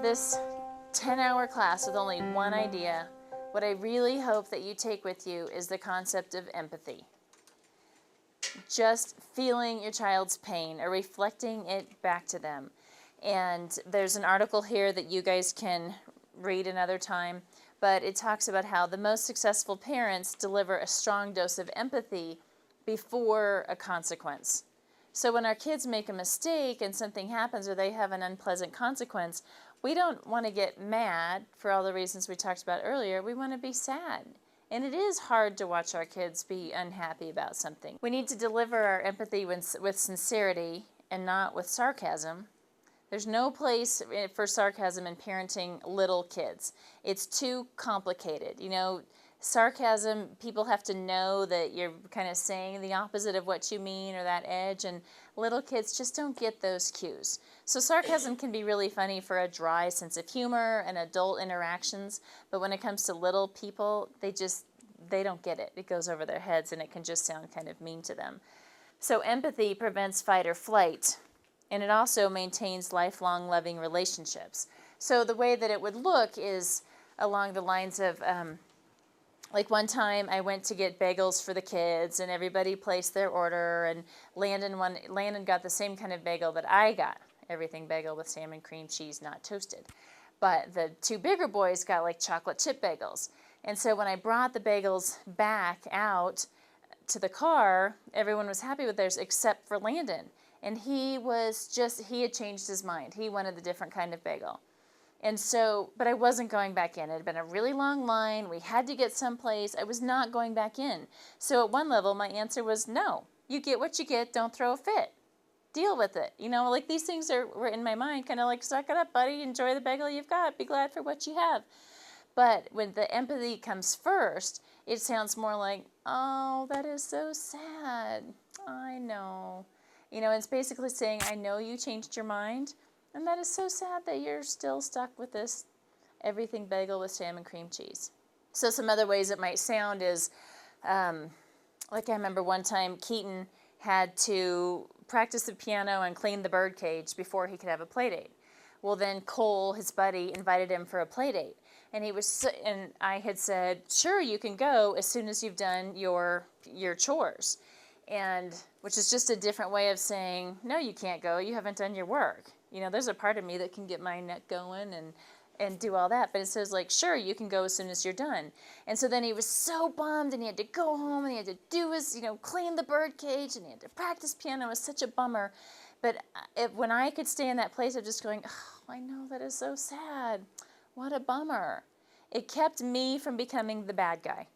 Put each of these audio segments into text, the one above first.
this 10-hour class with only one idea, what I really hope that you take with you is the concept of empathy. Just feeling your child's pain or reflecting it back to them. And there's an article here that you guys can read another time, but it talks about how the most successful parents deliver a strong dose of empathy before a consequence. So when our kids make a mistake and something happens or they have an unpleasant consequence, we don't want to get mad for all the reasons we talked about earlier. We want to be sad. And it is hard to watch our kids be unhappy about something. We need to deliver our empathy with sincerity and not with sarcasm. There's no place for sarcasm in parenting little kids. It's too complicated. You know, sarcasm, people have to know that you're kind of saying the opposite of what you mean or that edge, and little kids just don't get those cues. So sarcasm can be really funny for a dry sense of humor and adult interactions, but when it comes to little people, they don't get it. It goes over their heads and it can just sound kind of mean to them. So empathy prevents fight or flight, and it also maintains lifelong loving relationships. So the way that it would look is along the lines of, like one time I went to get bagels for the kids and everybody placed their order, and Landon got the same kind of bagel that I got, everything bagel with salmon, cream cheese, not toasted. But the two bigger boys got like chocolate chip bagels. And so when I brought the bagels back out to the car, everyone was happy with theirs except for Landon. And he had changed his mind. He wanted the different kind of bagel. And so, but I wasn't going back in. It had been a really long line. We had to get someplace. I was not going back in. So at one level, my answer was no. You get what you get. Don't throw a fit. Deal with it. You know, like these things were in my mind, kind of like, suck it up, buddy. Enjoy the bagel you've got. Be glad for what you have. But when the empathy comes first, it sounds more like, oh, that is so sad. I know. You know, it's basically saying, I know you changed your mind, and that is so sad that you're still stuck with this everything bagel with salmon cream cheese. So some other ways it might sound is, like I remember one time Keaton had to practice the piano and clean the bird cage before he could have a play date. Well, then Cole, his buddy, invited him for a play date. And I had said, sure, you can go as soon as you've done your chores. And which is just a different way of saying, no, you can't go. You haven't done your work. You know, there's a part of me that can get my neck going and do all that. But it says, like, sure, you can go as soon as you're done. And so then he was so bummed, and he had to go home, and he had to do his, clean the bird cage, and he had to practice piano. It was such a bummer. But when I could stay in that place of just going, oh, I know, that is so sad. What a bummer. It kept me from becoming the bad guy.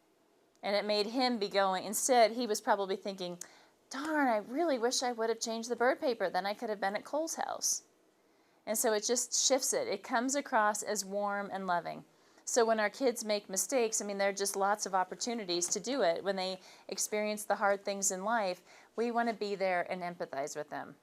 And it made him be going. Instead, he was probably thinking, darn, I really wish I would have changed the bird paper. Then I could have been at Cole's house. And so it just shifts it. It comes across as warm and loving. So when our kids make mistakes, there are just lots of opportunities to do it. When they experience the hard things in life, we want to be there and empathize with them.